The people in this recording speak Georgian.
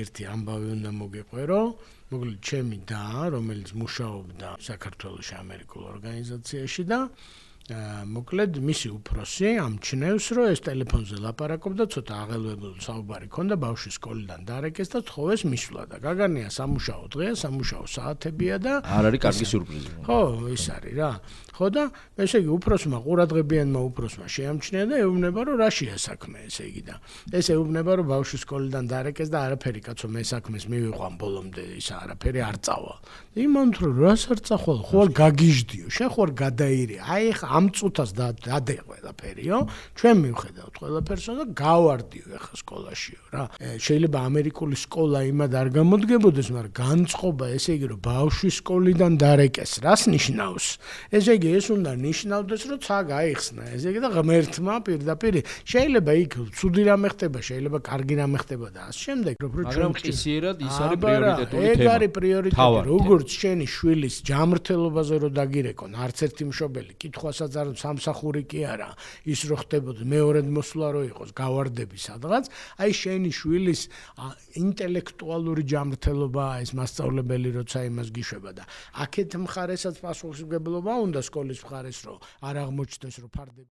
ერთი ამბავი უნდა მოგეყვერო, მოკლედ ჩემი და, რომელიც მუშაობდა საქართველოს ამერიკულ ორგანიზაციაში და მოკლედ მისი უფროსი ამჩნევს, რომ ეს ტელეფონზე ლაპარაკობდა, ცოტა აღელვებული საუბარი ქონდა, ბავშვი სკოლიდან დარეკეს და თხოვეს მისვლა და გაგანია სამუშაო დღეა, სამუშაო საათებია და არ არის კარგი სიურპრიზი. ხო, ის არის რა. ხო და ესე იგი უფროსმა ყურადღებიანმა უფროსმა შეამჩნია და ეუბნება, რომ რაშია საქმე, ესე იგი და ეს ეუბნება, რომ ბავშვი სკოლიდან დარეკეს და არაფერი კაცო მე საქმეს მივიყვან ბოლომდე, ის არაფერი არ წავალ. იმან თუ რას არ წახვალ, ხო არ გაგიჟდიო, შენ ხო არ გადაირე. აი ხა ამ წუთას დადე ყველაფერიო, ჩვენ მივხედავთ ყველაფერსო და გავარდიო ახლა სკოლაშიო რა. შეიძლება ამერიკული სკოლა იმად არ გამოდგებოდეს, მაგრამ განწყობა ესე იგი რომ ბავშვი სკოლიდან დარეკეს, რას ნიშნავს? ესე იგი ეს უნდა ნიშნავდეს, რომ ცა გაიხსნა, ესე იგი და ღმერთმა პირდაპირ შეიძლება იქ ცუდი რამე ხდება, შეიძლება კარგი რამე ხდება და ამ შემდეგ მაგრამ ყისიერად ის არის პრიორიტეტული თემა. ეგ არის პრიორიტეტი, როგორც შენი შვილის ჯამრთელობაზე რო დაგირეკონ, არც ერთი მშობელი კითხვასაც არ სამსახური კი არა, ის რო ხდებოდა მეორედ მოსვლა რო იყოს, გავარდები სადღაც, აი შენი შვილის ინტელექტუალური ჯამრთელობა, ეს მასწავლებელი როცა იმას გიშვება და აქეთ მხარესაც პასუხისმგებლობა უნდა სკოლის მხარეს, რომ არ აღმოჩნდეს, რომ ფარდები